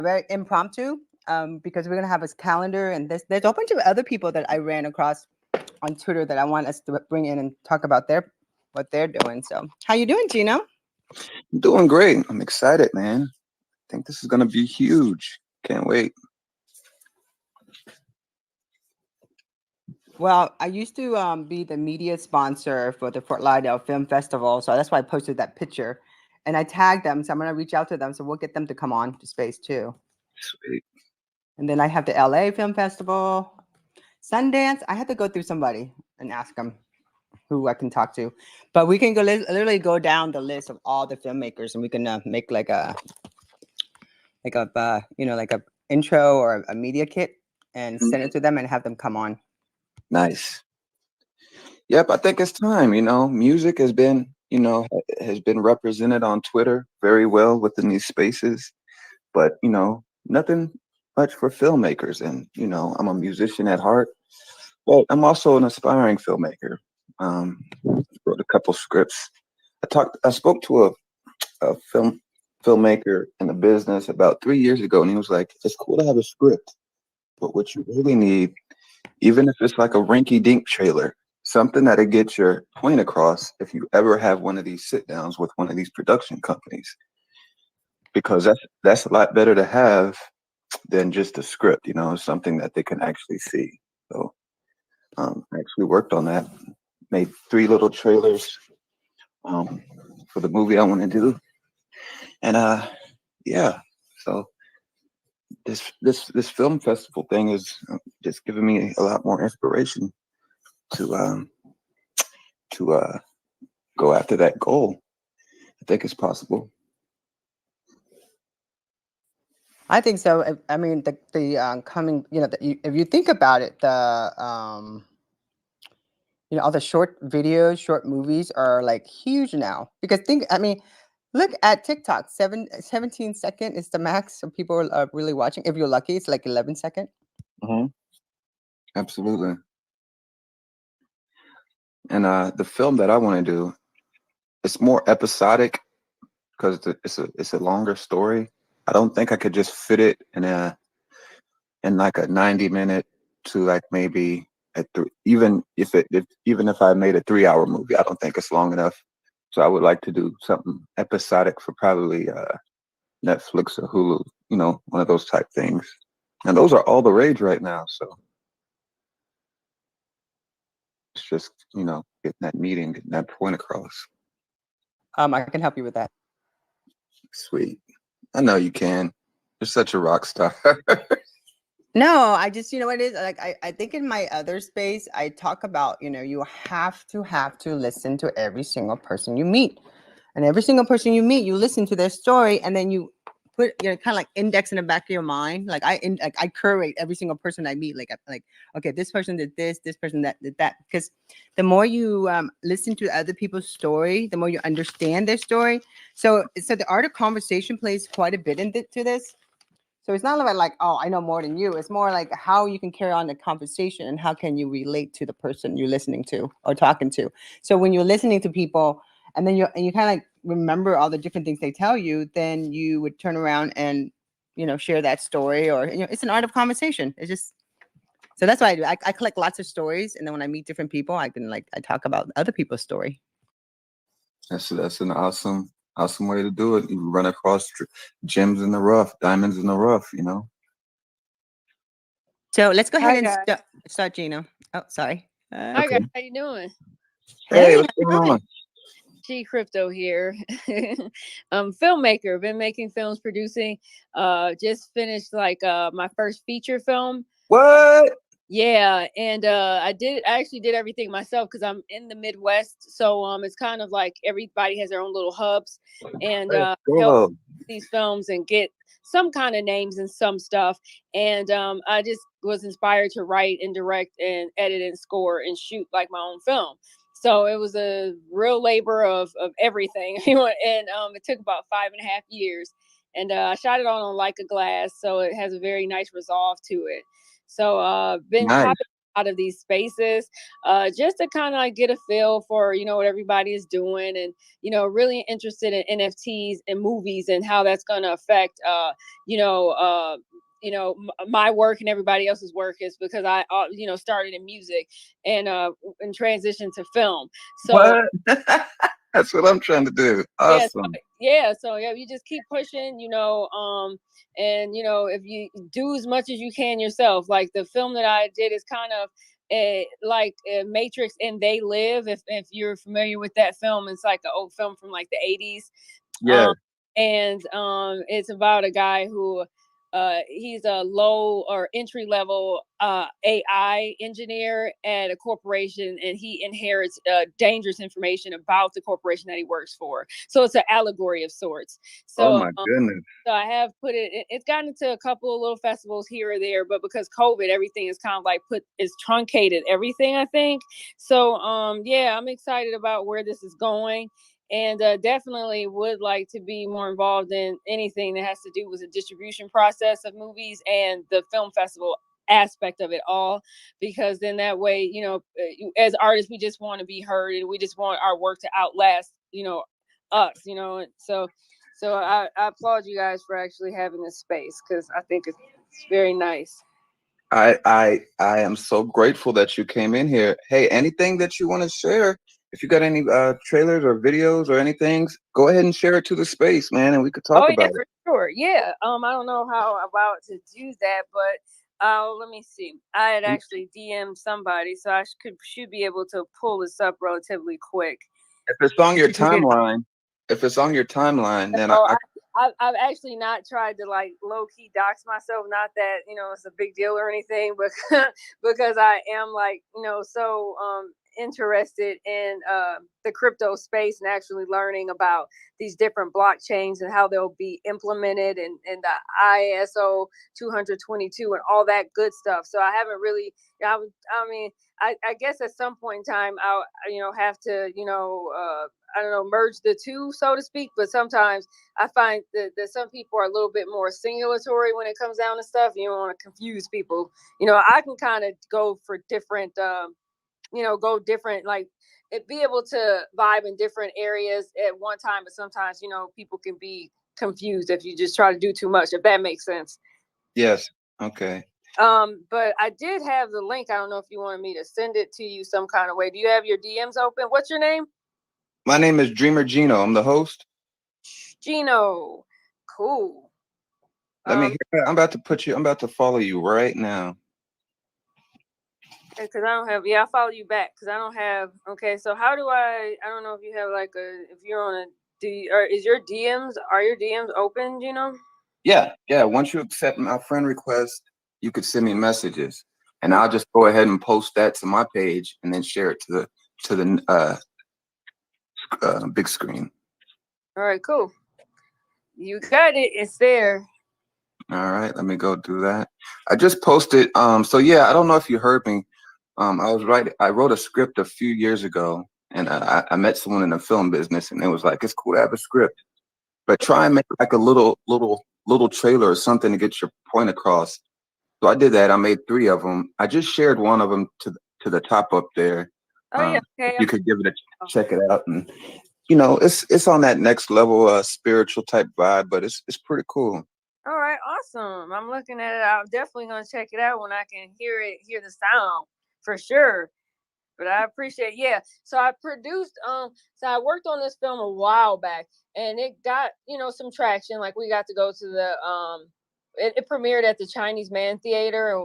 very impromptu because we're gonna have a calendar, and there's a whole bunch of other people that I ran across on Twitter that I want us to bring in and talk about what they're doing. So, how you doing, Gino? I'm doing great. I'm excited, man. I think this is gonna be huge. Can't wait. Well, I used to be the media sponsor for the Fort Lauderdale Film Festival, so that's why I posted that picture, and I tagged them. So I'm gonna reach out to them, so we'll get them to come on to space too. Sweet. And then I have the LA Film Festival, Sundance. I had to go through somebody and ask them who I can talk to, but we can go literally go down the list of all the filmmakers, and we can make like a intro or a media kit and send it to them and have them come on. Nice. Yep, I think it's time. Music has been represented on Twitter very well within these spaces, but nothing much for filmmakers. And I'm a musician at heart, but I'm also an aspiring filmmaker. Wrote a couple scripts. I spoke to a filmmaker in the business about 3 years ago, and he was like, "It's cool to have a script, but what you really need, even if it's like a rinky-dink trailer, something that'll get your point across if you ever have one of these sit downs with one of these production companies, because that's a lot better to have than just a script. Something that they can actually see." So I actually worked on that, made 3 little trailers for the movie I want to do, and yeah. So this film festival thing is just giving me a lot more inspiration to go after that goal. I think it's possible. I think so. I mean, the coming, if you think about it, all the short videos, short movies are like huge now. Because I mean, look at TikTok. 17 second is the max. So people are really watching. If you're lucky, it's like 11 second. Hmm. Absolutely. And the film that I want to do, it's more episodic because it's a longer story. I don't think I could just fit it in like a 90 minute to like maybe even if I made a 3 hour movie, I don't think it's long enough. So I would like to do something episodic for probably Netflix or Hulu, one of those type things. And those are all the rage right now. So it's just, getting that meeting, getting that point across. I can help you with that. Sweet. I know you can. You're such a rock star. No, I just, what it is, like, I think in my other space, I talk about, you have to listen to every single person you meet. And every single person you meet, you listen to their story, and then you put, kind of like index in the back of your mind. Like I curate every single person I meet. Like, okay, this person did this person that did that. Because the more you listen to other people's story, the more you understand their story. So the art of conversation plays quite a bit into this. So it's not like, oh, I know more than you. It's more like how you can carry on the conversation and how can you relate to the person you're listening to or talking to. So when you're listening to people and then you kind of like remember all the different things they tell you, then you would turn around and, share that story, or, it's an art of conversation. It's just, so that's what I do. I collect lots of stories. And then when I meet different people, I talk about other people's story. That's an awesome way to do it. You run across gems in the rough, diamonds in the rough. So let's go ahead Hi and guys. start, Gina. Oh, sorry. Hi guys. How you doing? Hey, Hey, what's going on? G Crypto here. Filmmaker. Been making films, producing. Just finished my first feature film. What? Yeah, and I actually did everything myself because I'm in the Midwest, so it's kind of like everybody has their own little hubs, and help these films and get some kind of names and some stuff. And I just was inspired to write and direct and edit and score and shoot like my own film. So it was a real labor of everything, and it took about 5.5 years, and I shot it on Leica glass, so it has a very nice resolve to it. So been Nice. hopping out of these spaces, just to kind of like get a feel for, what everybody is doing, and, really interested in NFTs and movies and how that's going to affect, you know, uh, my work and everybody else's work, is because I, started in music and transitioned to film. So What? That's what I'm trying to do. yeah, Awesome. so yeah, you just keep pushing, and if you do as much as you can yourself. Like the film that I did is kind of like Matrix and They Live. If you're familiar with that film, it's like an old film from like the 80s. Yeah. And it's about a guy who he's a low or entry level AI engineer at a corporation, and he inherits dangerous information about the corporation that he works for. So it's an allegory of sorts. Oh So my goodness. so I have put it's gotten into a couple of little festivals here or there, but because COVID, everything is kind of like is truncated everything, I think. So yeah, I'm excited about where this is going, and definitely would like to be more involved in anything that has to do with the distribution process of movies and the film festival aspect of it all, because then that way, as artists, we just want to be heard, and we just want our work to outlast, us, so I applaud you guys for actually having this space, because I think it's very nice. I am so grateful that you came in here. Hey, anything that you want to share? If you got any trailers or videos or anything, go ahead and share it to the space, man, and we could talk Oh yeah, about it. for sure. Yeah. I don't know how about to do that, but let me see. I had actually DM'd somebody, so I should be able to pull this up relatively quick. If it's on your timeline, then So I've actually not tried to like low key dox myself. Not that it's a big deal or anything, but because I am like so interested in the crypto space and actually learning about these different blockchains and how they'll be implemented, and the ISO 222 and all that good stuff. So I haven't really. I mean, I guess at some point in time I'll have to I don't know, merge the two, so to speak. But sometimes I find that some people are a little bit more singulatory when it comes down to stuff. You don't want to confuse people. I can kind of go for different, go different, like be able to vibe in different areas at one time. But sometimes, people can be confused if you just try to do too much, if that makes sense. yes. Okay. But I did have the link. I don't know if you wanted me to send it to you some kind of way. Do you have your DMs open? What's your name? My name is Dreamer Gino. I'm the host. Gino. Cool. Let me hear. I'm about to put you. I'm about to follow you right now. Because I don't have. Yeah, I'll follow you back because I don't have. Okay, so how do I? I don't know if you have like if you're on a D or is your DMs? Are your DMs open? Yeah, yeah. Once you accept my friend request, you could send me messages, and I'll just go ahead and post that to my page, and then share it to the big screen. All right, cool. You got it. It's there. All right, let me go do that. I just posted. So yeah, I don't know if you heard me. I wrote a script a few years ago, and I met someone in the film business, and it was like, it's cool to have a script, but try and make like a little trailer or something to get your point across. So I did that. I made 3 of them. I just shared one of them to the top up there. Oh yeah. Okay. You could give it a check it out, and it's on that next level, spiritual type vibe, but it's pretty cool. All right. Awesome. I'm looking at it. I'm definitely gonna check it out when I can hear the sound for sure. But I appreciate, yeah. So I produced, so I worked on this film a while back, and it got some traction. Like we got to go to the it premiered at the Chinese Man Theater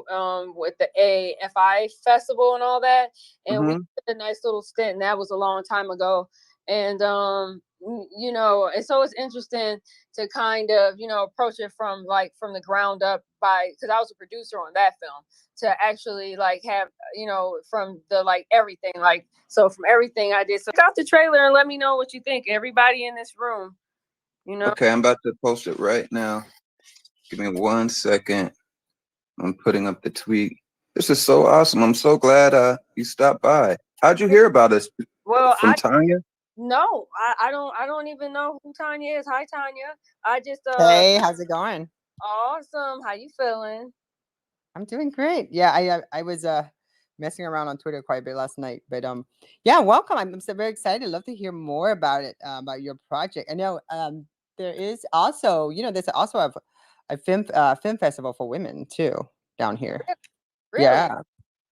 with the AFI festival and all that, and we did a nice little stint. And that was a long time ago, and and so it's interesting to kind of approach it from the ground up because I was a producer on that film, to actually like have from the everything, so from everything I did. So check out the trailer and let me know what you think, everybody in this room. Okay, I'm about to post it right now. Give me 1 second. I'm putting up the tweet. This is so awesome. I'm so glad you stopped by. How'd you hear about us? Well, from Tanya? No, I don't even know who Tanya is. Hi Tanya. I just Hey, how's it going? Awesome. How you feeling? I'm doing great. Yeah, I was messing around on Twitter quite a bit last night. But yeah, welcome. I'm so very excited. Love to hear more about it, about your project. I know there is also, there's also a film festival for women too down here. Really? Yeah.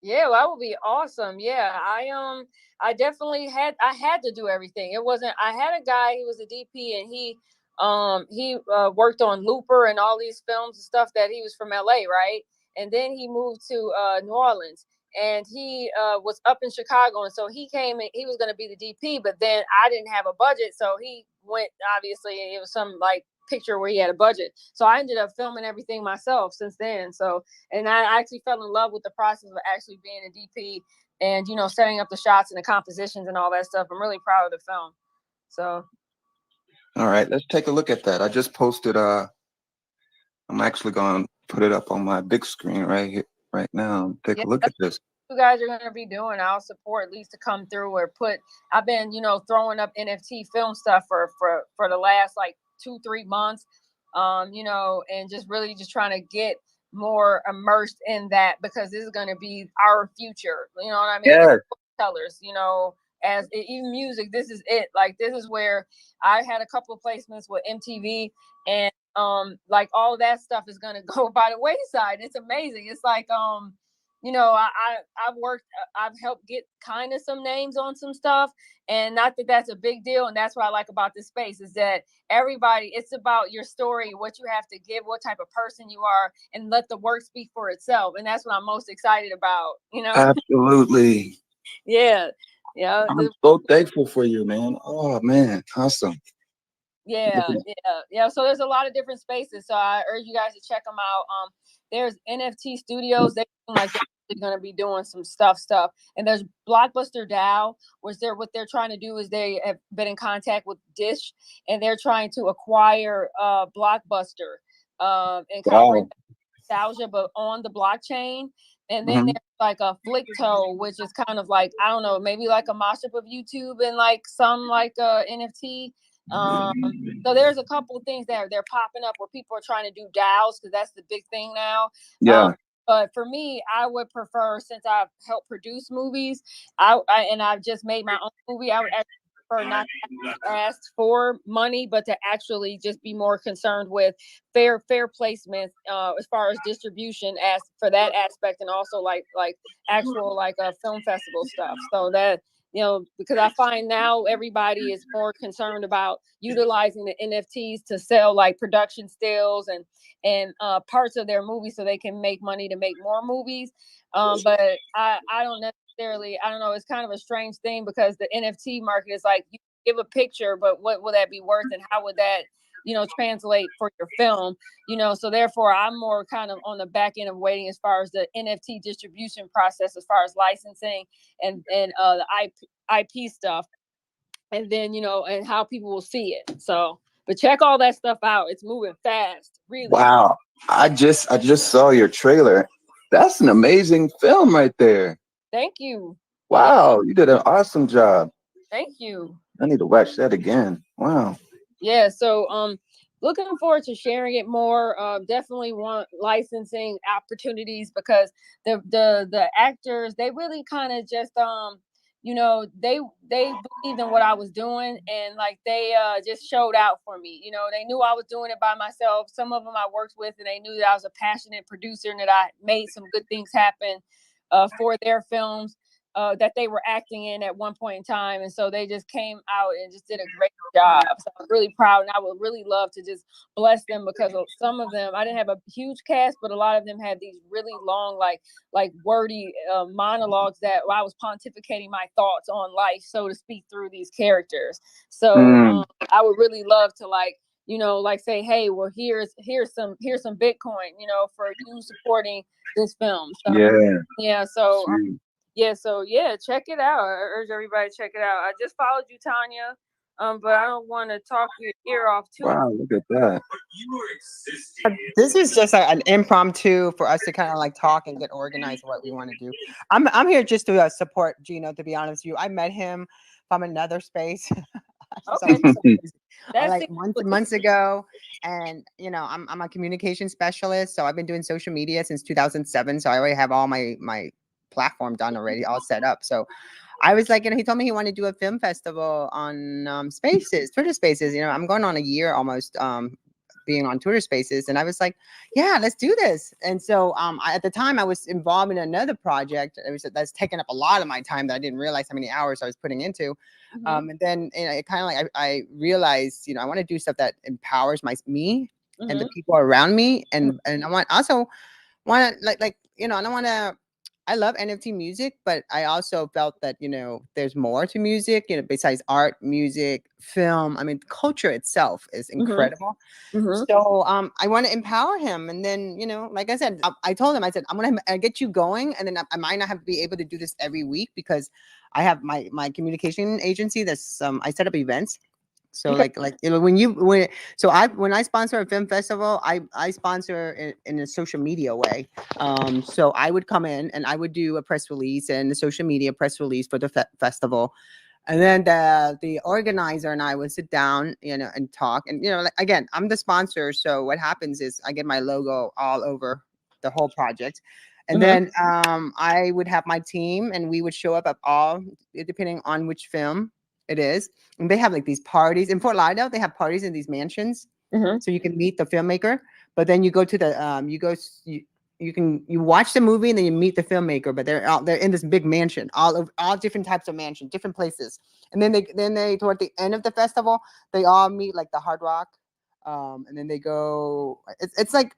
Yeah, well, that would be awesome. Yeah, I definitely I had to do everything. It wasn't. I had a guy. He was a DP, and he worked on Looper and all these films and stuff. That he was from LA, right? And then he moved to New Orleans, and he was up in Chicago, and so he came and he was going to be the DP, but then I didn't have a budget, so he went. Obviously, it was some like picture where he had a budget, so I ended up filming everything myself since then. So, and I actually fell in love with the process of actually being a DP and setting up the shots and the compositions and all that stuff. I'm really proud of the film. So, all right, let's take a look at that. I just posted. I'm actually going to put it up on my big screen right here, right now. Take a look at this. You guys are going to be doing. I'll support at least to come through or put. I've been throwing up NFT film stuff for the last like 2-3 months, and just really just trying to get more immersed in that, because this is going to be our future. You know what I mean? Yeah. Tellers, as even music, this is it. Like, this is where I had a couple of placements with MTV, and like all that stuff is going to go by the wayside. It's amazing. It's like I've worked, I've helped get kind of some names on some stuff, and not that that's a big deal. And that's what I like about this space, is that everybody, it's about your story, what you have to give, what type of person you are, and let the work speak for itself. And that's what I'm most excited about, Absolutely. Yeah. I'm so thankful for you, man. Oh man, awesome. Yeah. So there's a lot of different spaces. So I urge you guys to check them out. There's NFT studios. They seem like they're going to be doing some stuff. And there's Blockbuster DAO, what they're trying to do is they have been in contact with Dish, and they're trying to acquire Blockbuster and kind of bring nostalgia, but on the blockchain. And then there's like a Flicktoe, which is kind of like, I don't know, maybe like a mashup of YouTube and like some like NFT. So there's a couple of things that they're popping up where people are trying to do DAOs, because that's the big thing now. Yeah. But for me, I would prefer, since I've helped produce movies, and I've just made my own movie, I would actually prefer not to ask for money, but to actually just be more concerned with fair placement as far as distribution, as for that aspect, and also like actual like film festival stuff. So that, because I find now everybody is more concerned about utilizing the NFTs to sell like production stills and parts of their movies so they can make money to make more movies. But I don't necessarily, I don't know, it's kind of a strange thing, because the NFT market is like, you give a picture, but what will that be worth, and how would that translate for your film? So therefore I'm more kind of on the back end of waiting as far as the NFT distribution process, as far as licensing and the IP stuff, and then and how people will see it. So, but check all that stuff out. It's moving fast, really. Wow. I just saw your trailer. That's an amazing film right there. Thank you. Wow, you did an awesome job. Thank you. I need to watch that again. Wow. Yeah, so looking forward to sharing it more. Definitely want licensing opportunities, because the actors, they really kind of just they believed in what I was doing, and like they just showed out for me. They knew I was doing it by myself. Some of them I worked with, and they knew that I was a passionate producer and that I made some good things happen for their films that they were acting in at one point in time. And so they just came out and just did a great job. So I'm really proud, and I would really love to just bless them, because some of them, I didn't have a huge cast, but a lot of them had these really long, like wordy monologues that I was pontificating my thoughts on life, so to speak, through these characters. So I would really love to like say, hey, well, here's some Bitcoin, for you supporting this film. So, yeah. So check it out. I urge everybody to check it out. I just followed you, Tanya, but I don't want to talk your ear off too. Wow, look at that. This is just an impromptu for us to kind of like talk and get organized what we want to do. I'm here just to support Gino, to be honest with you. I met him from another space. Okay. Like months ago, and I'm a communication specialist, so I've been doing social media since 2007. So I already have all my platform done already, all set up. So I was like, he told me he wanted to do a film festival on Spaces, Twitter Spaces. I'm going on a year almost being on Twitter Spaces, and I was like, yeah, let's do this. And so at the time, I was involved in another project. That's taken up a lot of my time that I didn't realize how many hours I was putting into. And then it kind of like I realized, I want to do stuff that empowers me and the people around me, and I want like I don't want to. I love NFT music, but I also felt that, there's more to music, besides art, music, film. I mean, culture itself is incredible. So I want to empower him. And then, like I said, I told him, I said, I'm going to get you going. And then I might not have to be able to do this every week because I have my communication agency that's I set up events. So like when I sponsor a film festival, I sponsor in a social media way. So I would come in and I would do a press release and a social media press release for the festival. And then the organizer and I would sit down, and talk. And like, again, I'm the sponsor, so what happens is I get my logo all over the whole project. And then I would have my team, and we would show up at all, depending on which film it is. And they have like these parties in Fort Lauderdale. They have parties in these mansions, so you can meet the filmmaker. But then you go to the you watch the movie and then you meet the filmmaker. But they're in this big mansion, all different types of mansion, different places. And then they toward the end of the festival, they all meet like the Hard Rock, and then they go. It's like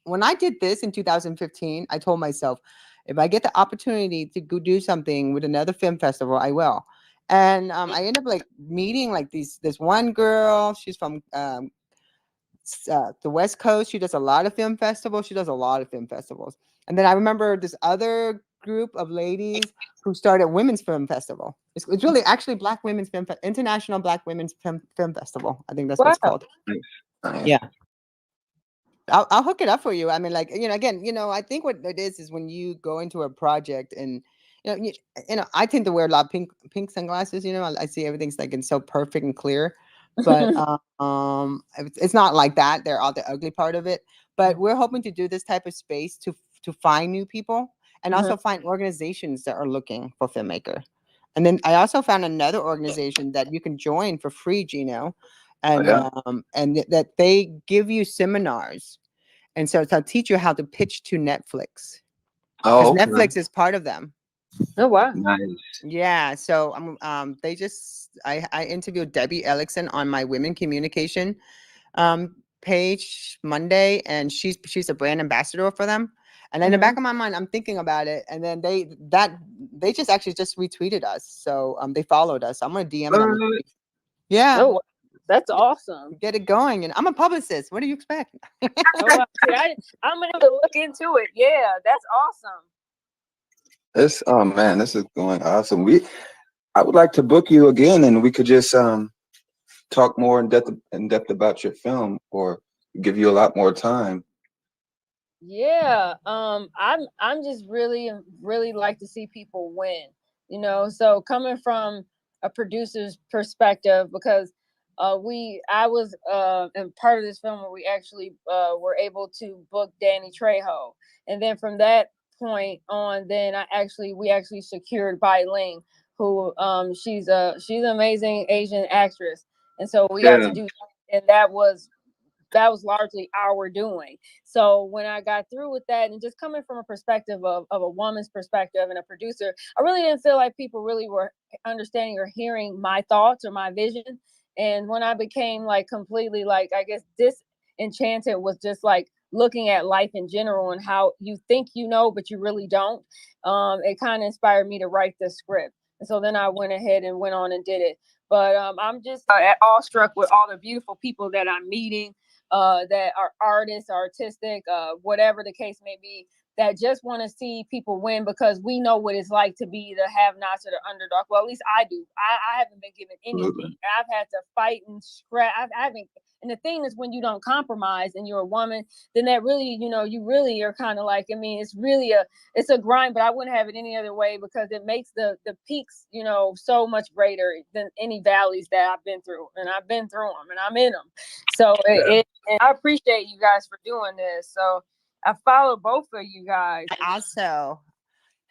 when I did this in 2015, I told myself, if I get the opportunity to go do something with another film festival, I will. And I ended up like meeting like this one girl. She's from the West Coast. She does a lot of film festivals. And then I remember this other group of ladies who started Women's Film Festival. It's really actually Black Women's International Black Women's Film Festival. I think that's what it's called. Yeah. I'll hook it up for you. I mean, like, again, I think what it is when you go into a project and, I tend to wear a lot of pink sunglasses, I see everything's like so perfect and clear, but it's not like that. They're all the ugly part of it, but we're hoping to do this type of space to find new people and also find organizations that are looking for filmmaker. And then I also found another organization that you can join for free, Gino, and that they give you seminars. And so they'll teach you how to pitch to Netflix. Because Netflix is part of them. Oh wow! Nice. Yeah. So I interviewed Debbie Ellickson on my Women Communication page Monday, and she's a brand ambassador for them. And in the back of my mind, I'm thinking about it, and then they just actually just retweeted us, so they followed us. I'm gonna DM them. Yeah. Oh, that's awesome. Get it going, and I'm a publicist. What do you expect? Oh, wow. I'm gonna have to look into it. Yeah, that's awesome. Oh man, this is going awesome. I would like to book you again, and we could just talk more in depth about your film, or give you a lot more time. Yeah, I'm just really like to see people win. So coming from a producer's perspective, because I was in part of this film where we actually were able to book Danny Trejo, and then from that point on, then we actually secured Bai Ling, who she's an amazing Asian actress, and so we got to do, and that was largely our doing. So when I got through with that, and just coming from a perspective of a woman's perspective and a producer, I really didn't feel like people really were understanding or hearing my thoughts or my vision. And when I became like completely like, I guess, disenchanted with just like looking at life in general and how you think but you really don't, it kind of inspired me to write this script. And so then I went ahead and went on and did it. But I'm just awestruck with all the beautiful people that I'm meeting, that are artists, artistic, whatever the case may be, that just want to see people win, because we know what it's like to be the have-nots or the underdog. Well, at least I do. I haven't been given anything. I've had to fight and scrap. I haven't. And the thing is, when you don't compromise and you're a woman, then that really, you really are kind of like, I mean, it's really it's a grind, but I wouldn't have it any other way, because it makes the peaks, so much greater than any valleys that I've been through. And I've been through them and I'm in them. So and I appreciate you guys for doing this. So I follow both of you guys. I also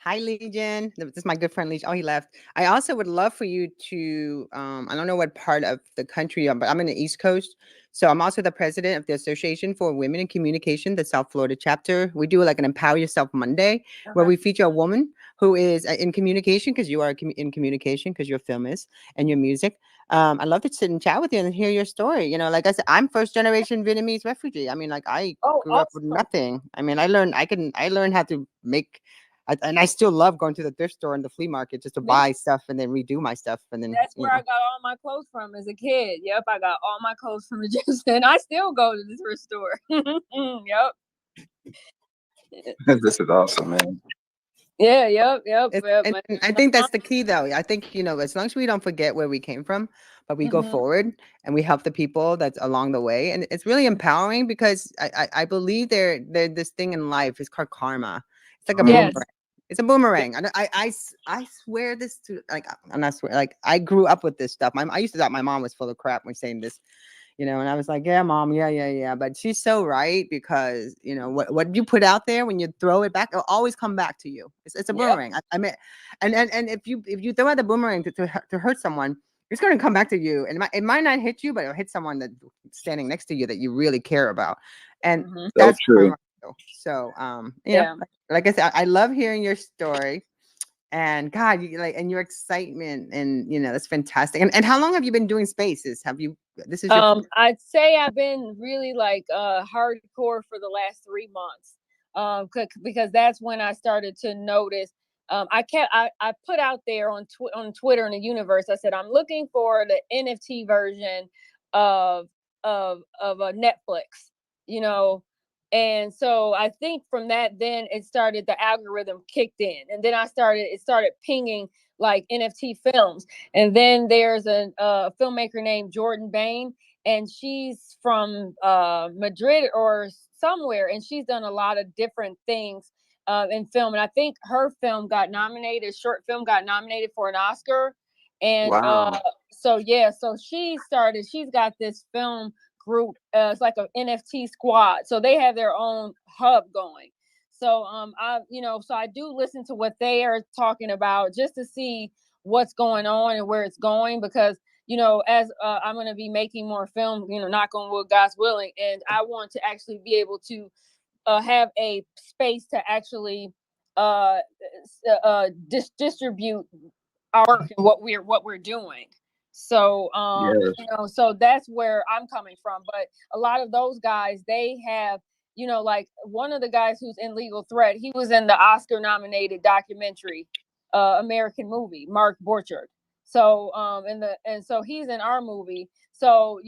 Hi, Legion. This is my good friend Legion. Oh, he left. I also would love for you to, I don't know what part of the country, but I'm in the East Coast. So I'm also the president of the Association for Women in Communication, the South Florida chapter. We do like an Empower Yourself Monday, where we feature a woman who is in communication, because you are in communication, because you're a filmist and your music. I'd love to sit and chat with you and hear your story. You know, like I said, I'm first generation Vietnamese refugee. I mean, like I Oh, grew up with awesome. nothing. I mean, I learned how to make and I still love going to the thrift store and the flea market just to Me buy stuff and then redo my stuff and then That's where I got all my clothes from as a kid. Yep, I got all my clothes from the gym, and I still go to the thrift store. Yep. This is awesome, man. Yeah, yep. And I think that's the key, though. I think, as long as we don't forget where we came from, but we go forward and we help the people that's along the way, and it's really empowering, because I believe there's this thing in life is called karma. It's like a Yes. boomerang. It's a boomerang. I swear this to, like, I'm not swear, like, I grew up with this stuff. I used to thought my mom was full of crap when saying this, and I was like, yeah, mom, yeah. But she's so right, because, what you put out there, when you throw it back, it'll always come back to you. It's a boomerang. I mean, and if you throw out the boomerang to hurt someone, it's going to come back to you. And it might not hit you, but it'll hit someone that's standing next to you that you really care about. And So that's true. karma. So, Yeah. like I said, I love hearing your story. And God, and your excitement, and that's fantastic. And how long have you been doing spaces? This is your I'd say I've been really like hardcore for the last 3 months. Because that's when I started to notice. I put out there on Twitter in the universe. I said I'm looking for the NFT version of a Netflix. You know, and so I think from that, then it started, the algorithm kicked in, and then it started pinging like NFT films. And then there's a filmmaker named Jordan Bain, and she's from Madrid or somewhere, and she's done a lot of different things in film. And I think her film got nominated, short film got nominated for an Oscar. And Wow. so she's got this film group. It's like an NFT squad, so they have their own hub going. So I do listen to what they are talking about, just to see what's going on and where it's going, because as I'm going to be making more film, knock on wood, God's willing, and I want to actually be able to have a space to actually distribute our work and what we're doing. So Yes. so that's where I'm coming from. But a lot of those guys, they have, like one of the guys who's in Legal Threat, he was in the Oscar nominated documentary American movie, Mark Borchardt. So and so he's in our movie. So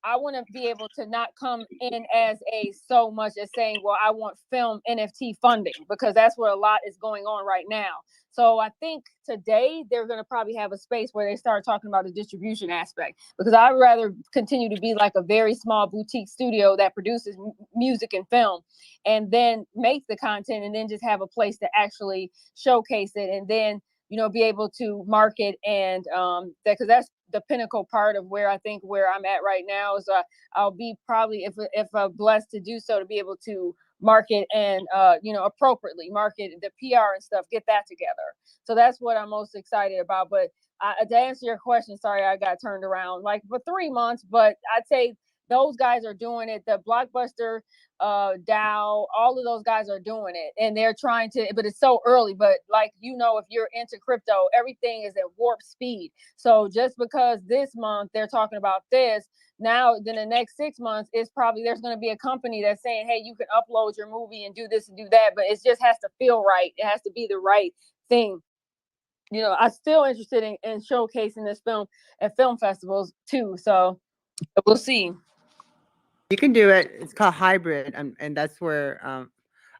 I want to be able to not come in as a so much as saying, well, I want film NFT funding, because that's where a lot is going on right now. So I think today they're going to probably have a space where they start talking about the distribution aspect, because I'd rather continue to be like a very small boutique studio that produces music and film, and then make the content, and then just have a place to actually showcase it, and then be able to market. And because that's the pinnacle part of where I think where I'm at right now is I'll be probably, if blessed to do so, to be able to market and appropriately market the PR and stuff, get that together. So that's what I'm most excited about. But to answer your question, sorry I got turned around like for 3 months, but I'd say those guys are doing it. The Blockbuster, Dow, all of those guys are doing it, and they're trying to, but it's so early. But like, if you're into crypto, everything is at warp speed. So just because this month they're talking about this, now then the next 6 months is probably, there's going to be a company that's saying, hey, you can upload your movie and do this and do that, but it just has to feel right. It has to be the right thing. I'm still interested in showcasing this film at film festivals too. So we'll see. You can do it. It's called hybrid, and that's where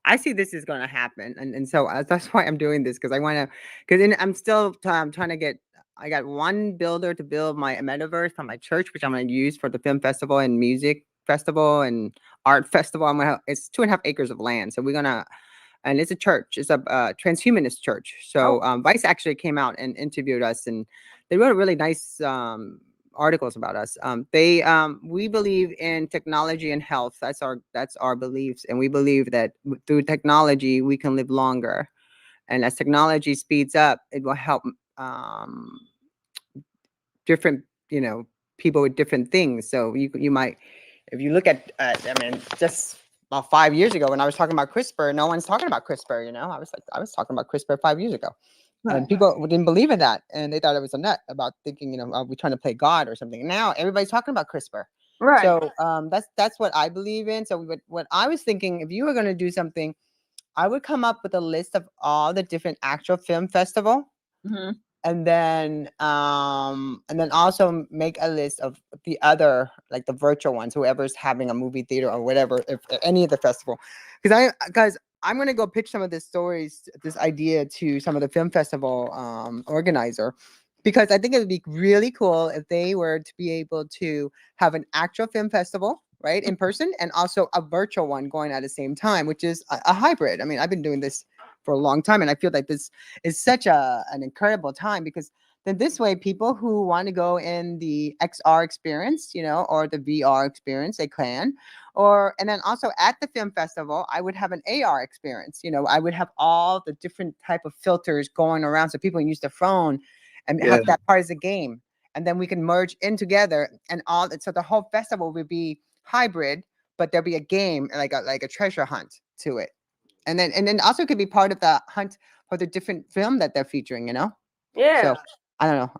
I see this is going to happen, and so that's why I'm doing this, because I want to, because I'm still trying to get. I got one builder to build my metaverse on my church, which I'm going to use for the film festival and music festival and art festival. It's 2.5 acres of land, so we're gonna, and it's a church. It's a transhumanist church. So Vice actually came out and interviewed us, and they wrote a really nice articles about us. We believe in technology and health. That's our beliefs, and we believe that through technology we can live longer. And as technology speeds up, it will help um, different, people with different things. So you might, if you look at, I mean, just about 5 years ago when I was talking about CRISPR, no one's talking about CRISPR. I was talking about CRISPR 5 years ago. And people didn't believe in that, and they thought it was a nut about thinking, are we trying to play God or something? Now everybody's talking about CRISPR. Right. So that's what I believe in. So what I was thinking, if you were going to do something, I would come up with a list of all the different actual film festival, Mm-hmm. and then also make a list of the other, like the virtual ones, whoever's having a movie theater or whatever, if any of the festival, because I'm going to go pitch some of this stories, this idea to some of the film festival organizer, because I think it would be really cool if they were to be able to have an actual film festival, right, in person, and also a virtual one going at the same time, which is a hybrid. I mean, I've been doing this for a long time, and I feel like this is such an incredible time, because then this way people who want to go in the XR experience, or the VR experience, they can. And then also at the film festival, I would have an AR experience. I would have all the different type of filters going around, so people can use their phone and Yeah. have that part as a game. And then we can merge in together, and so the whole festival would be hybrid, but there'll be a game, like a treasure hunt to it. And then also could be part of the hunt for the different film that they're featuring. Yeah. So I don't know.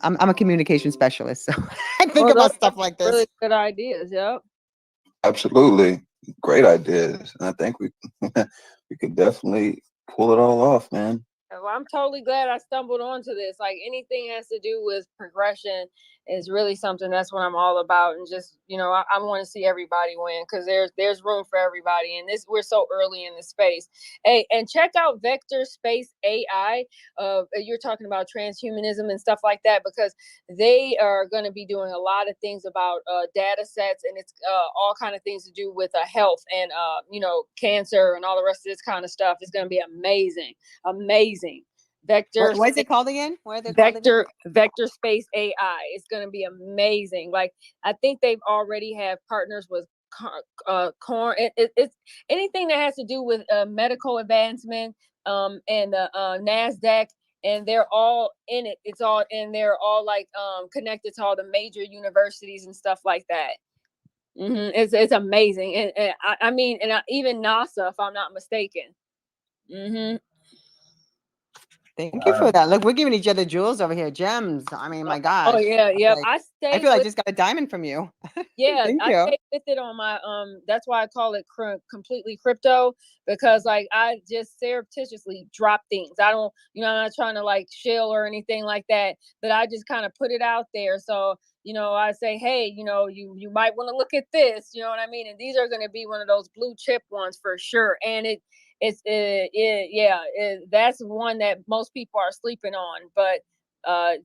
I'm a communication specialist, so I think Well, those about are stuff like really this. good ideas. Yep. Absolutely. Great ideas. And I think we we could definitely pull it all off, man. Well, I'm totally glad I stumbled onto this. Like anything has to do with progression is really something that's what I'm all about. And just I want to see everybody win, because there's room for everybody. And we're so early in the space. Hey, and check out Vector Space AI. You're talking about transhumanism and stuff like that, because they are going to be doing a lot of things about data sets, and it's all kind of things to do with health and cancer and all the rest of this kind of stuff. Is going to be amazing. What is it called again? What are they called again? Vector Space AI. It's going to be amazing. Like, I think they've already have partners with corn. It's anything that has to do with medical advancement, and the NASDAQ, and they're all in it. It's all, and they're all like connected to all the major universities and stuff like that. It's amazing, and I mean, and even NASA, if I'm not mistaken. Thank you for that. Look, we're giving each other jewels over here, gems. I mean, my gosh. Oh yeah, yeah. Like, I feel like I just got a diamond from you. Yeah, Thank I you. stay with it on my that's why I call it completely crypto, because like I just surreptitiously drop things. I don't, I'm not trying to like shill or anything like that, but I just kind of put it out there. So, I say, hey, you might want to look at this, you know what I mean? And these are going to be one of those blue chip ones for sure. And that's one that most people are sleeping on. But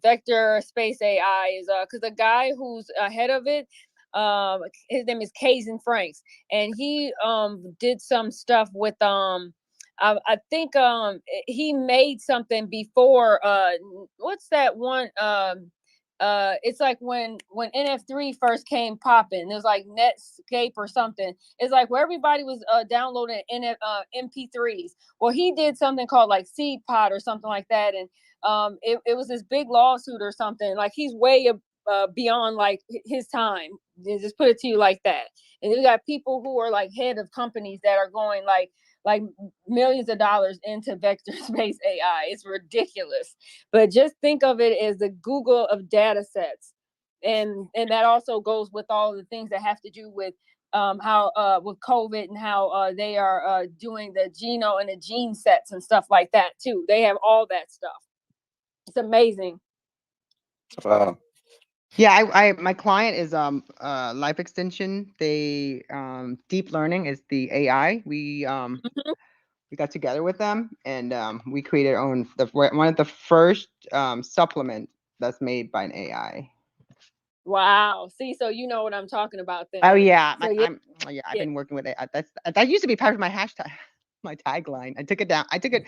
Vector Space AI is because the guy who's ahead of it, his name is Kaizen Franks, and he did some stuff with I think he made something before what's that one it's like when NF3 first came popping, it was like Netscape or something. It's like where everybody was downloading MP3s. Well, he did something called like Seed Pod or something like that, and it was this big lawsuit or something. Like he's way beyond like his time. Just put it to you like that. And you got people who are like head of companies that are going like millions of dollars into Vector Space AI. It's ridiculous. But just think of it as the Google of data sets. And that also goes with all the things that have to do with how with COVID, and how they are doing the genome and the gene sets and stuff like that too. They have all that stuff. It's amazing. Wow. Yeah, I my client is Life Extension. They deep learning is the AI. We got together with them, and we created our own one of the first supplement that's made by an AI. Wow. See, so you know what I'm talking about then. Oh yeah, So yeah, I've been working with it. That used to be part of my hashtag, my tagline. I took it down. I took it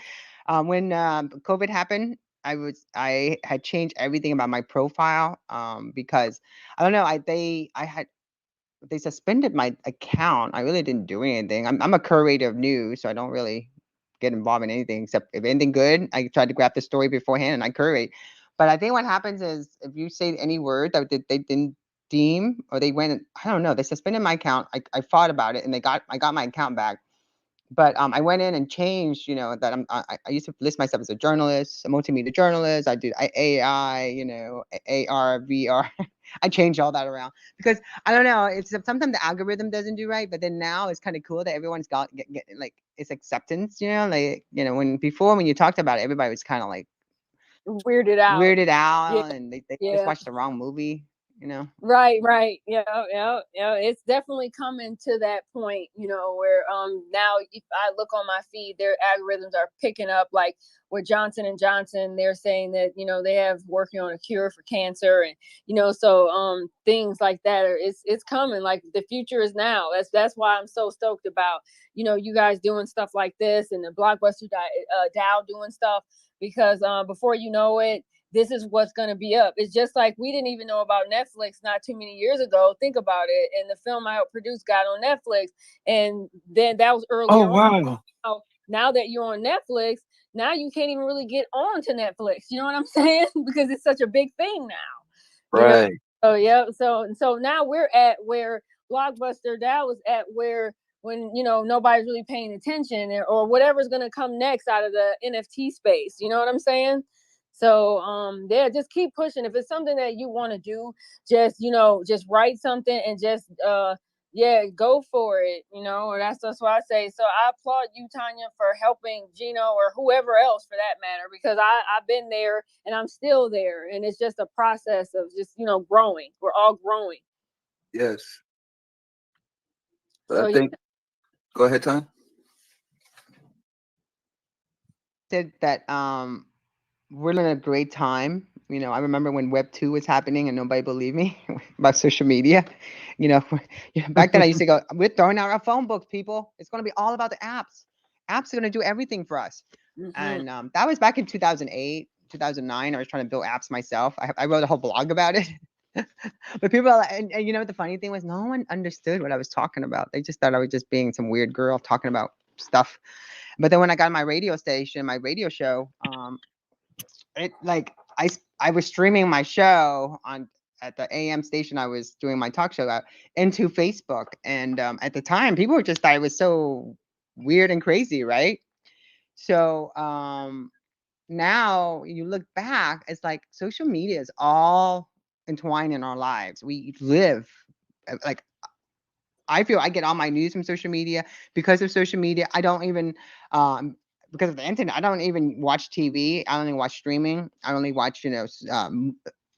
when COVID happened. I had changed everything about my profile because I don't know, they suspended my account. I really didn't do anything. I'm a curator of news, so I don't really get involved in anything except if anything good, I try to grab the story beforehand and I curate. But I think what happens is if you say any word that they didn't deem, or they went, I don't know, they suspended my account. I fought about it and I got my account back. But I went in and changed, that I used to list myself as a journalist, a multimedia journalist. I did AI, AR, VR. I changed all that around because I don't know. It's sometimes the algorithm doesn't do right, but then now it's kind of cool that everyone's got like it's acceptance. Like when you talked about it, everybody was kind of like weirded out. Yeah, and they just yeah. watched the wrong movie. Right. Yeah. It's definitely coming to that point, where now if I look on my feed, their algorithms are picking up like with Johnson and Johnson. They're saying that they have working on a cure for cancer, and so things like that it's coming. Like the future is now. That's why I'm so stoked about you guys doing stuff like this and the Blockbuster Dow doing stuff, because before you know it, this is what's going to be up. It's just like we didn't even know about Netflix not too many years ago. Think about it. And the film I helped produce got on Netflix. And then that was earlier on. Now that you're on Netflix, now you can't even really get on to Netflix. You know what I'm saying? Because it's such a big thing now. Right. Oh, yeah. So now we're at where Blockbuster Dow was at, where when nobody's really paying attention, or whatever's going to come next out of the NFT space. You know what I'm saying? So yeah, just keep pushing. If it's something that you want to do, just write something and just yeah, go for it. Or that's what I say. So I applaud you, Tanya, for helping Gino or whoever else for that matter, because I've been there and I'm still there, and it's just a process of just growing. We're all growing. Yes. But So I think, go ahead, Tanya. Said that we're in a great time. I remember when Web 2 was happening and nobody believed me about social media. Back then I used to go, we're throwing out our phone books, people. It's going to be all about the apps. Apps are going to do everything for us. And that was back in 2008, 2009. I was trying to build apps myself. I wrote a whole blog about it. But people are like, and the funny thing was, no one understood what I was talking about. They just thought I was just being some weird girl talking about stuff. But then when I got my radio station, my radio show, it like I was streaming my show on at the AM station I was doing my talk show at into Facebook, and at the time people were just thought it was so weird and crazy, right? So now you look back, it's like social media is all entwined in our lives. We live like I feel I get all my news from social media. Because of social media. I don't even because of the internet, I don't even watch TV. I only watch streaming. I only watch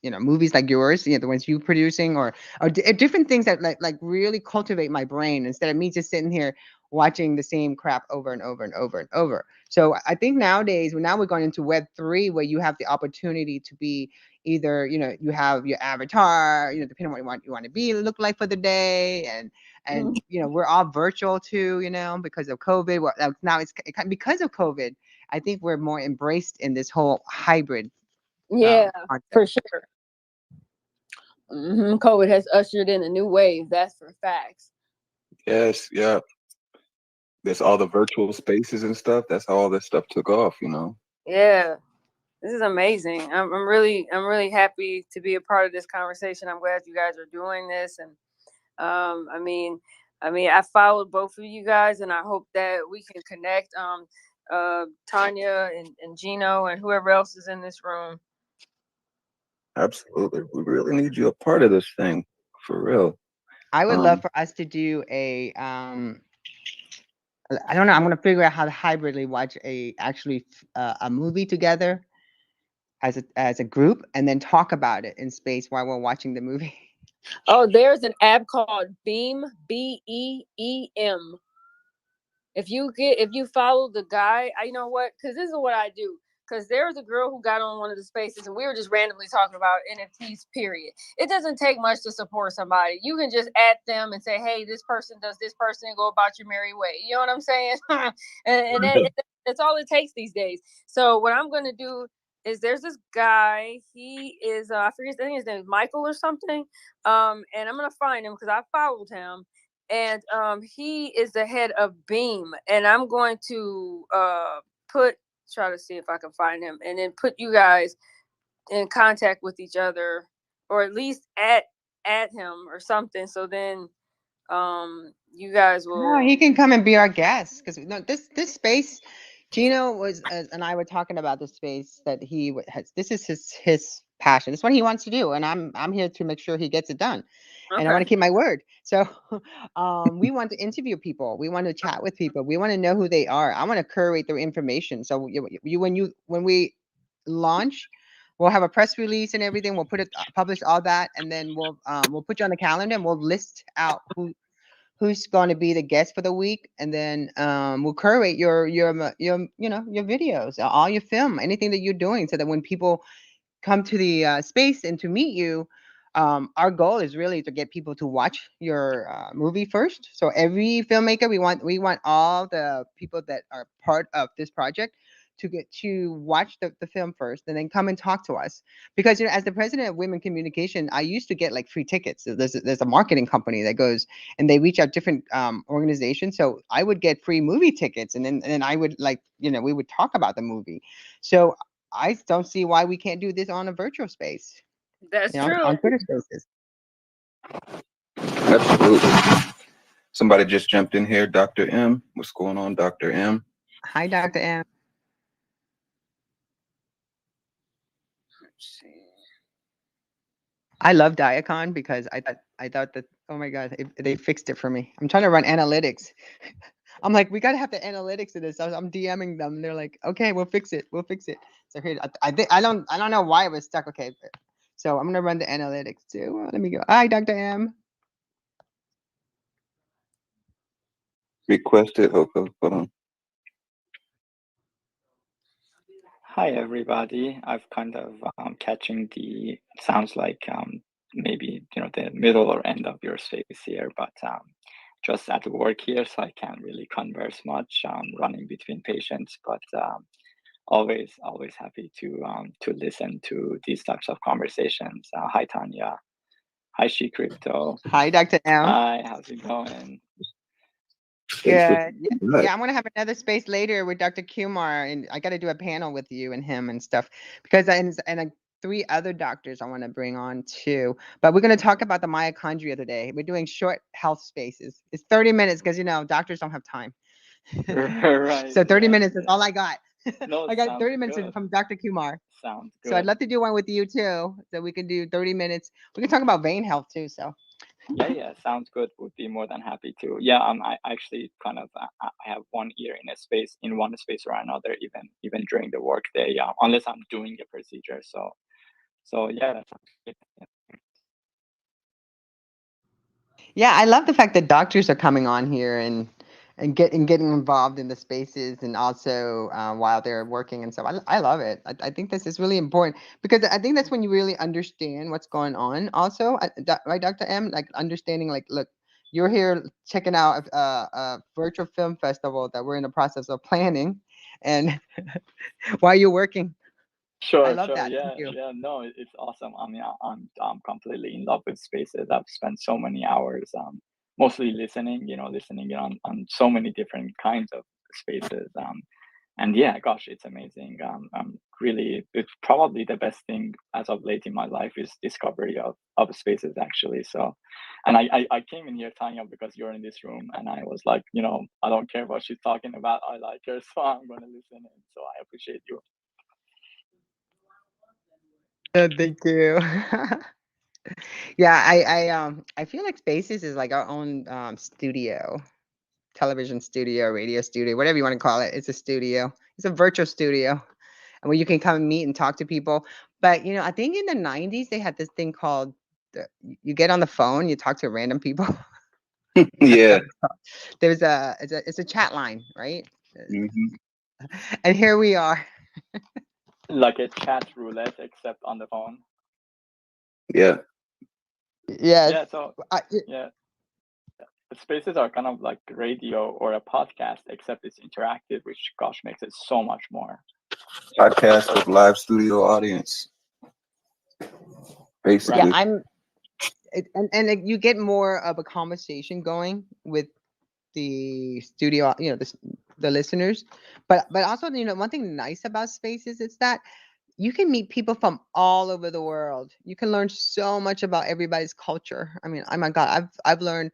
movies like yours, the ones you producing, or different things that like really cultivate my brain instead of me just sitting here watching the same crap over and over and over and over. So I think nowadays, now we're going into Web 3, where you have the opportunity to be either, you have your avatar, depending on what you want to be look like for the day, and we're all virtual too, because of COVID. Well, now because of COVID, I think we're more embraced in this whole hybrid. Yeah, for sure. COVID has ushered in a new wave. That's for facts. Yes, yeah. There's all the virtual spaces and stuff. That's how all this stuff took off, Yeah, this is amazing. I'm really happy to be a part of this conversation. I'm glad you guys are doing this, and I mean, I followed both of you guys, and I hope that we can connect. Tanya and Gino and whoever else is in this room. Absolutely. We really need you a part of this thing, for real. I would love for us to do a I don't know. I'm gonna figure out how to hybridly watch a movie together as a group, and then talk about it in space while we're watching the movie. Oh, there's an app called Beam, BEEM. If you follow the guy, you know what? Because this is what I do. Because there was a girl who got on one of the spaces, and we were just randomly talking about NFTs. Period. It doesn't take much to support somebody. You can just add them and say, "Hey, this person does this person," and go about your merry way. You know what I'm saying? and that's all it takes these days. So what I'm going to do is there's this guy. He is I forget. I think his name is Michael or something. And I'm gonna find him because I followed him, and he is the head of Beam, and I'm going to try to see if I can find him, and then put you guys in contact with each other, or at least at him or something. So then you guys will. No, he can come and be our guest because no, this space. Gino was and I were talking about the space that has. This is his passion. It's what he wants to do, and I'm here to make sure he gets it done. And I want to keep my word. So, we want to interview people. We want to chat with people. We want to know who they are. I want to curate their information. So when we launch, we'll have a press release and everything. We'll publish all that, and then we'll put you on the calendar and we'll list out who's going to be the guest for the week, and then we'll curate your your videos, all your film, anything that you're doing, so that when people come to the space and to meet you, our goal is really to get people to watch your movie first. So every filmmaker, we want all the people that are part of this project to get to watch the film first and then come and talk to us, because as the president of women communication, I used to get like free tickets. So there's a marketing company that goes and they reach out different organizations, so I would get free movie tickets, and then I would, like, we would talk about the movie. So I don't see why we can't do this on a virtual space. That's true. On Twitter Spaces. Absolutely. Somebody just jumped in here. Dr. M. What's going on, Dr. M? Hi, Dr. M. Let's see. I love Diacon because I thought that, oh my God, they fixed it for me. I'm trying to run analytics. I'm like, we gotta have the analytics of this. I'm DMing them. And they're like, okay, we'll fix it. We'll fix it. So here, I think I don't know why it was stuck. Okay, so I'm gonna run the analytics too. Let me go. Hi, Dr. M. Requested. Hold on. Hi everybody. I've kind of catching the sounds like maybe the middle or end of your space here, but just at work here, so I can't really converse much. Running between patients, but always happy to listen to these types of conversations. Hi Tanya. Hi She Crypto. Hi, Dr. M. Hi, how's it going? Good. Yeah, I'm gonna have another space later with Dr. Kumar, and I got to do a panel with you and him and stuff, because and 3 other doctors I want to bring on too. But we're gonna talk about the mitochondria today. We're doing short health spaces. It's 30 minutes because doctors don't have time. Right. So 30 minutes is all I got. No, I got 30 minutes good. from Dr. Kumar. Sounds good. So I'd love to do one with you too. So we can do 30 minutes. We can talk about vein health too. So. Yeah, sounds good. Would be more than happy to. Yeah, I actually kind of I have one ear in one space or another, even during the workday. Unless I'm doing a procedure. So yeah. Yeah, I love the fact that doctors are coming on here and getting involved in the spaces, and also while they're working and stuff. I love it. I think this is really important, because I think that's when you really understand what's going on. Also, right, Dr. M, like understanding, like, look, you're here checking out a virtual film festival that we're in the process of planning, and while you're working. Sure, I love that. Yeah. No, it's awesome. I mean, I'm completely in love with spaces. I've spent so many hours, mostly listening. Listening on so many different kinds of spaces. And yeah, gosh, it's amazing. Really, it's probably the best thing as of late in my life is discovery of spaces actually. So, and I came in here, Tanya, because you're in this room, and I was like, I don't care what she's talking about. I like her, so I'm gonna listen in. So I appreciate you. Thank you. Yeah, I feel like Spaces is like our own studio, television studio, radio studio, whatever you want to call it. It's a studio. It's a virtual studio, and where you can come and meet and talk to people. But I think in the '90s they had this thing called you get on the phone, you talk to random people. Yeah. There's it's a chat line, right? Mm-hmm. And here we are. Like a chat roulette, except on the phone. Yeah. Yes. Yeah. So yeah, spaces are kind of like radio or a podcast, except it's interactive, which gosh makes it so much more. Podcast with live studio audience, Yeah, basically. Right. you get more of a conversation going with the studio, the listeners. But also, one thing nice about spaces is that you can meet people from all over the world. You can learn so much about everybody's culture. I mean, oh my God, I've learned.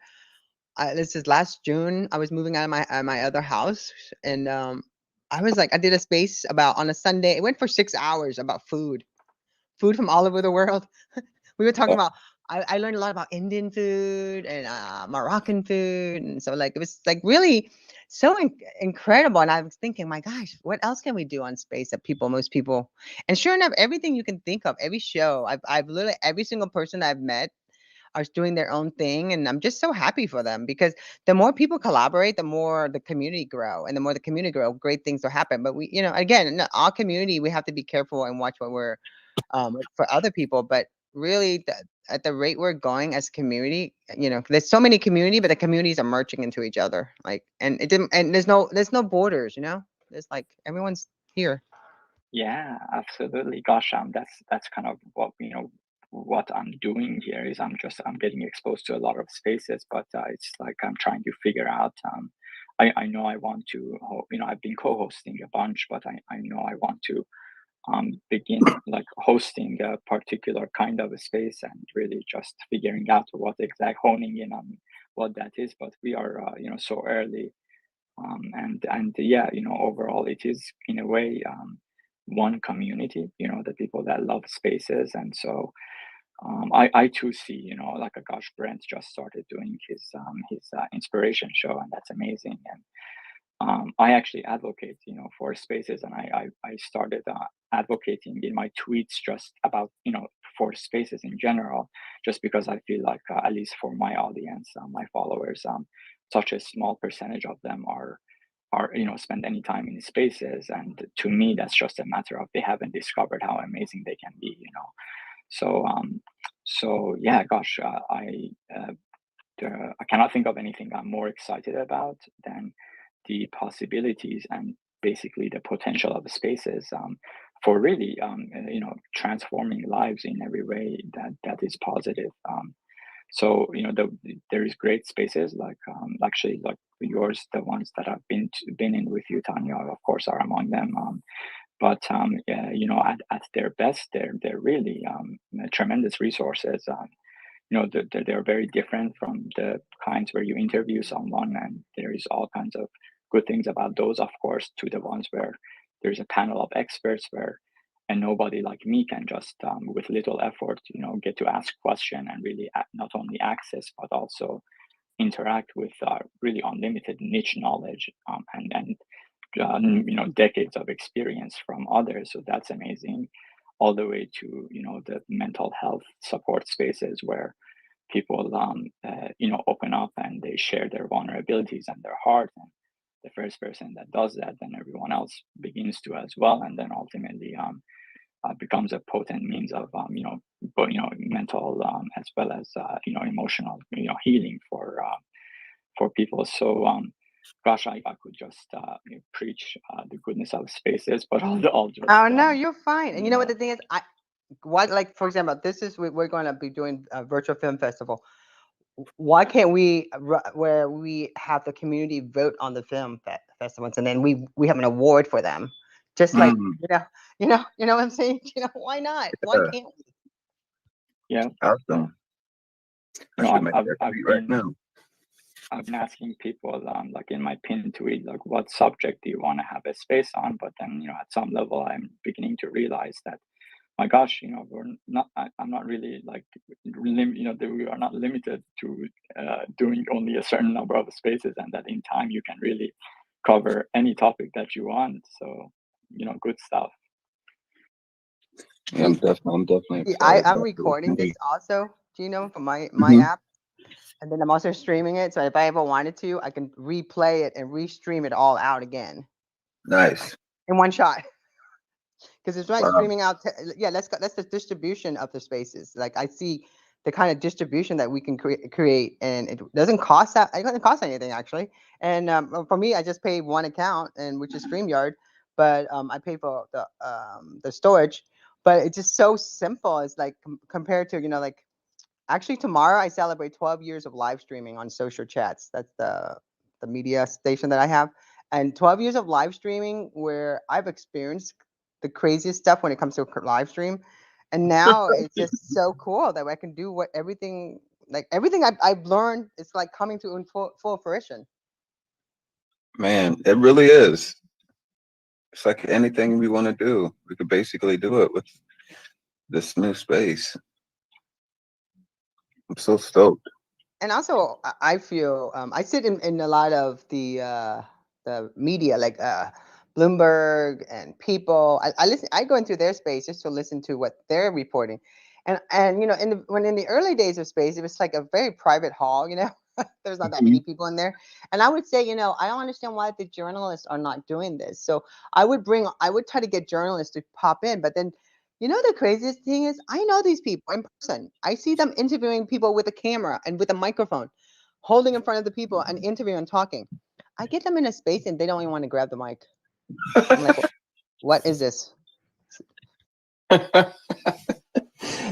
This is last June. I was moving out of my other house, and I was like, I did a space about on a Sunday. It went for 6 hours about food from all over the world. We were talking about. I learned a lot about Indian food and Moroccan food, and so like it was like really so incredible. And I was thinking, my gosh, what else can we do on space that most people, and sure enough, everything you can think of, every show, I've literally every single person I've met are doing their own thing, and I'm just so happy for them because the more people collaborate, the more the community grow, and the more the community grow, great things will happen. But we, again, in our community, we have to be careful and watch what we're for other people. But really, at the rate we're going as a community, there's so many community, but the communities are merging into each other. Like, and it didn't, and there's no borders. There's like everyone's here. Yeah, absolutely. Gosh, that's kind of what what I'm doing here is I'm getting exposed to a lot of spaces, but it's like I'm trying to figure out. I know I want to, I've been co-hosting a bunch, but I know I want to begin like hosting a particular kind of a space and really just figuring out what exact honing in on what that is. But we are, so early, and yeah, overall it is in a way one community, the people that love spaces. And so I too see, like a gosh, Brent just started doing his inspiration show, and that's amazing. And I actually advocate, for spaces, and I started advocating in my tweets just about, for spaces in general, just because I feel like, at least for my audience, my followers, such a small percentage of them are spend any time in spaces, and to me that's just a matter of they haven't discovered how amazing they can be. So so yeah, gosh, uh, I cannot think of anything I'm more excited about than the possibilities and basically the potential of the spaces, for really, transforming lives in every way that is positive. So there is great spaces like, actually, like yours, the ones that I've been in with you, Tanya, of course, are among them. But yeah, at their best, they're really tremendous resources. They're very different from the kinds where you interview someone, and there is all kinds of good things about those, of course, to the ones where there's a panel of experts where and nobody like me can just, with little effort, get to ask question and really not only access but also interact with really unlimited niche knowledge, and decades of experience from others. So that's amazing, all the way to the mental health support spaces where people, open up and they share their vulnerabilities and their heart. And the first person that does that, then everyone else begins to as well, and then ultimately becomes a potent means of, but mental, as well as emotional healing for people. So gosh, I could just preach the goodness of spaces, but I'll just Oh no, you're fine. And you know what yeah. the thing is, like for example, this is we're going to be doing a virtual film festival. Why can't we where we have the community vote on the film festivals, and then we have an award for them, just like Mm, what I'm saying. Why not? Why yeah, can't we? Yeah, awesome. I should make that I've tweet right been now. I've been asking people, like in my pin tweet, like what subject do you want to have a space on? But then, at some level, I'm beginning to realize that, my gosh, we're not. I'm not really like, that we are not limited to doing only a certain number of spaces, and that in time you can really cover any topic that you want. So, good stuff. Yeah, I'm definitely See, excited I'm about this. recording this also, for my Mm-hmm. app, and then I'm also streaming it. So if I ever wanted to, I can replay it and restream it all out again Nice. in one shot. Because it's right Wow. streaming out. Yeah, that's the distribution of the spaces. Like I see the kind of distribution that we can create, and it doesn't cost that. It doesn't cost anything actually. And for me, I just pay one account, and which is StreamYard. but I pay for the storage. But it's just so simple. It's like compared to, like, actually tomorrow I celebrate 12 years of live streaming on social chats. That's the media station that I have, and 12 years of live streaming where I've experienced the craziest stuff when it comes to live stream. And now it's just so cool that I can do everything I've learned is like coming to in full fruition. Man, it really is. It's like anything we want to do, we could basically do it with this new space. I'm so stoked. And also I feel I sit in a lot of the media, like Bloomberg and People. I listen. I go into their space just to listen to what they're reporting. And in the early days of space, it was like a very private hall. There's not that many Mhm. people in there. And I would say, I don't understand why the journalists are not doing this. So I would try to get journalists to pop in, but then. The craziest thing is I know these people in person. I see them interviewing people with a camera and with a microphone, holding in front of the people and interviewing and talking. I get them in a space and they don't even want to grab the mic. I'm like, what is this? Right?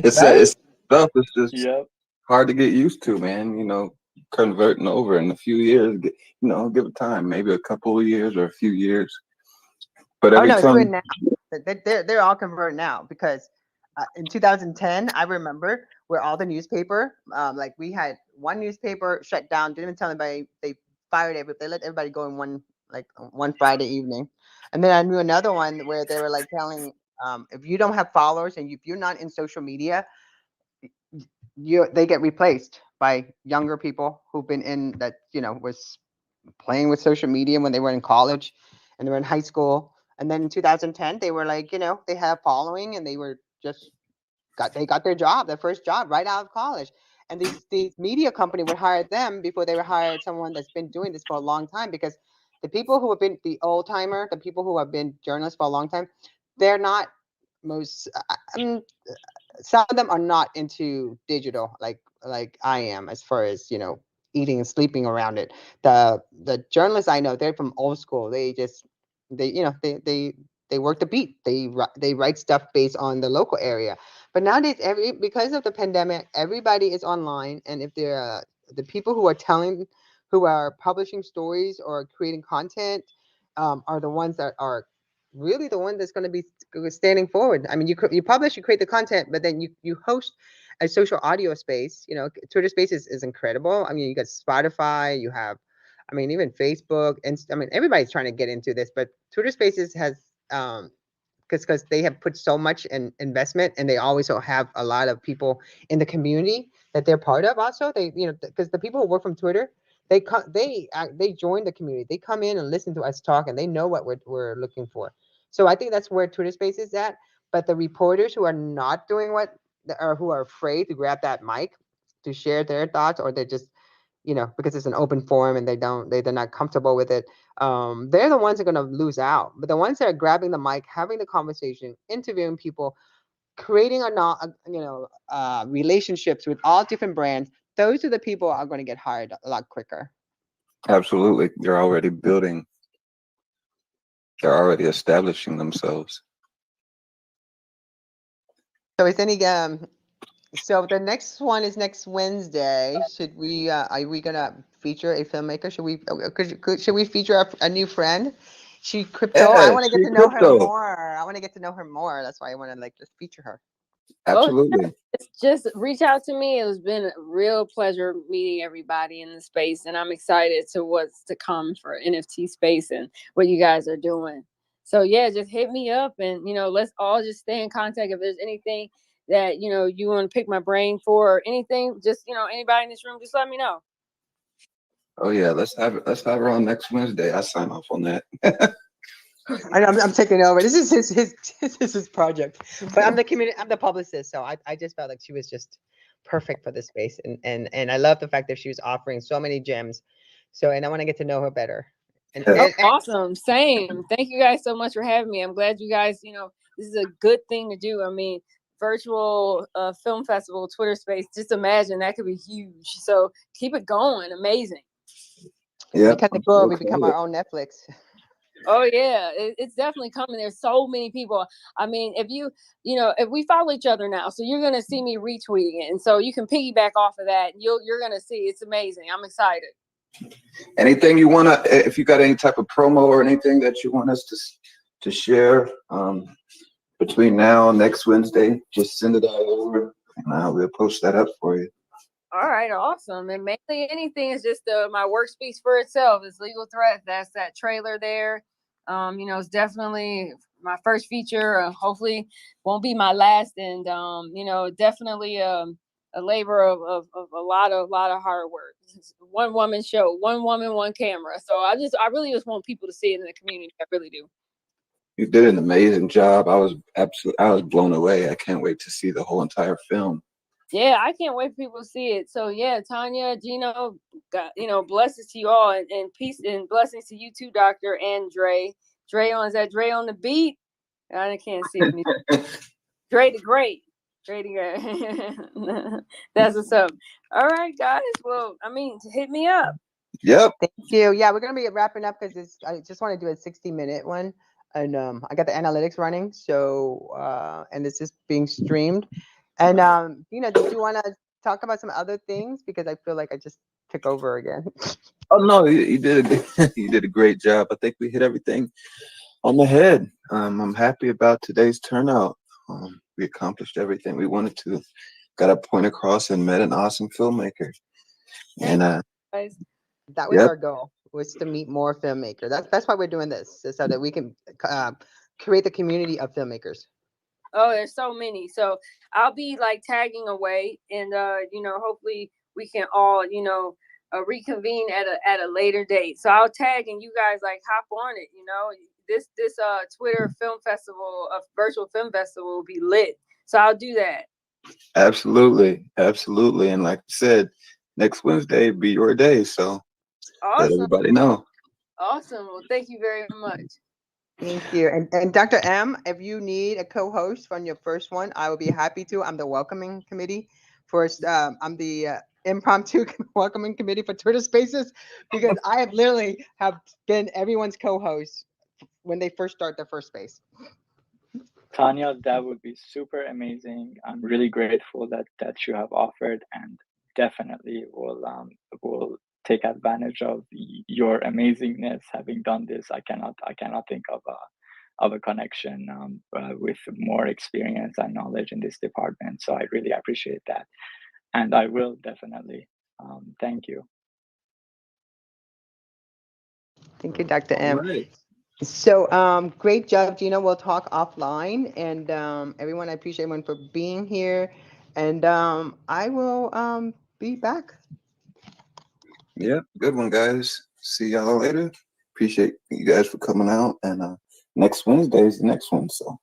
It's stuff. It's just Yep. hard to get used to, man. Converting over in a few years. Give it time, maybe a couple of years or a few years. But Oh every no, it's doing time, now. They're all converted now because in 2010, I remember where all the newspaper, like we had one newspaper shut down, didn't even tell anybody. They fired everybody. They let everybody go in one Friday evening, and then I knew another one where they were like telling, if you don't have followers and if you're not in social media, they get replaced by younger people who've been in that was playing with social media when they were in college and they were in high school. And then in 2010, they were like, they had a following and they were just they got their first job right out of college. And these media company would hire them before they would hire someone that's been doing this for a long time, because the people who have been the old timer, the people who have been journalists for a long time, they're not most. Some of them are not into digital like I am, as far as eating and sleeping around it. The journalists I know, they're from old school. They just they work the beat. They write stuff based on the local area. But nowadays, because of the pandemic, everybody is online, and if they're the people who are publishing stories or creating content, are the ones that are really the one that's going to be standing forward. I mean, you publish, you create the content, but then you host a social audio space. Twitter Spaces is incredible. I mean, you got Spotify, you have, I mean, even Facebook, and I mean, everybody's trying to get into this, but Twitter Spaces has because they have put so much in investment, and they always have a lot of people in the community that they're part of. Also, they because the people who work from Twitter, they join the community. They come in and listen to us talk, and they know what we're looking for. So I think that's where Twitter Space is at. But the reporters who are not doing or who are afraid to grab that mic to share their thoughts, or they're just because it's an open forum and they're not comfortable with it, they're the ones that are going to lose out. But the ones that are grabbing the mic, having the conversation, interviewing people, creating relationships with all different brands, those are the people are going to get hired a lot quicker. absolutely, they're already establishing themselves. So is any so the next one is next Wednesday. Should we are we gonna feature a filmmaker? Should we feature a new friend? She crypto. I Yeah, want to get she to know her crypto. more. I want to get to know her more. That's why I want to just feature her. Oh, Absolutely. just reach out to me. It's been a real pleasure meeting everybody in the space, and I'm excited to what's to come for NFT space and what you guys are doing. So yeah, just hit me up, and let's all just stay in contact. If there's anything that you want to pick my brain for, or anything, just anybody in this room, just let me know. Oh yeah, let's have her on next Wednesday. I sign off on that. I'm taking over. This is his project. But I'm the publicist, so I just felt like she was just perfect for this space, and I love the fact that she was offering so many gems. So, and I want to get to know her better. And, Yeah. and, and Awesome. Same. Thank you guys so much for having me. I'm glad you guys, this is a good thing to do. I mean, virtual film festival, Twitter space, just imagine that could be huge. So keep it going. Amazing. Yeah, because I'm of so we become our excited. own Netflix. Oh yeah, it's definitely coming. There's so many people. I mean, if if we follow each other now, so you're gonna see me retweeting it, and so you can piggyback off of that. And you're gonna see it's amazing. I'm excited. Anything you wanna, if you got any type of promo or anything that you want us to share between now and next Wednesday, just send it all over, and we'll post that up for you. All right, awesome. And mainly anything is just my work speaks for itself. It's Legal Threat. That's that trailer there. It's definitely my first feature. Hopefully, won't be my last. And definitely a labor of a lot of hard work. It's one woman show, one woman, one camera. So I really just want people to see it in the community. I really do. You did an amazing job. I was blown away. I can't wait to see the whole entire film. Yeah, I can't wait for people to see it. So yeah, Tanya, Gino, blessings to you all, and peace and blessings to you too, Doctor, and Dre. Is that Dre on the beat? I can't see it. Dre the Great. Dre the Great. That's what's up. All right, guys. Well, hit me up. Yep. Thank you. Yeah, we're gonna be wrapping up because I just want to do a 60-minute one, and I got the analytics running, so and it's just being streamed. And did you want to talk about some other things, because I feel like I just took over again? Oh no, you did you did a great job. I think we hit everything on the head. I'm happy about today's turnout. We accomplished everything we wanted to. Got a point across and met an awesome filmmaker. And that was our goal, was to meet more filmmakers. That's why we're doing this, so that we can create the community of filmmakers. Oh, there's so many. So I'll be like tagging away, and hopefully we can all reconvene at a later date. So I'll tag, and you guys like hop on it. This Twitter film festival, virtual film festival, will be lit. So I'll do that. Absolutely, and like I said, next Wednesday be your day. So awesome. Let everybody know. Awesome. Well, thank you very much. Thank you. And Dr. M, if you need a co-host from your first one, I will be happy to. I'm the welcoming committee I'm the impromptu welcoming committee for Twitter Spaces, because I have literally been everyone's co-host when they first start their first space. Tanya, that would be super amazing. I'm really grateful that you have offered, and definitely will take advantage of your amazingness. Having done this, I cannot think of a connection with more experience and knowledge in this department. So I really appreciate that, and I will definitely. Thank you. Thank you, Dr. M. Right. So great job, Gina. We'll talk offline. And everyone, I appreciate everyone for being here. And I will be back. Yeah, good one, guys. See y'all later. Appreciate you guys for coming out. And next Wednesday is the next one. So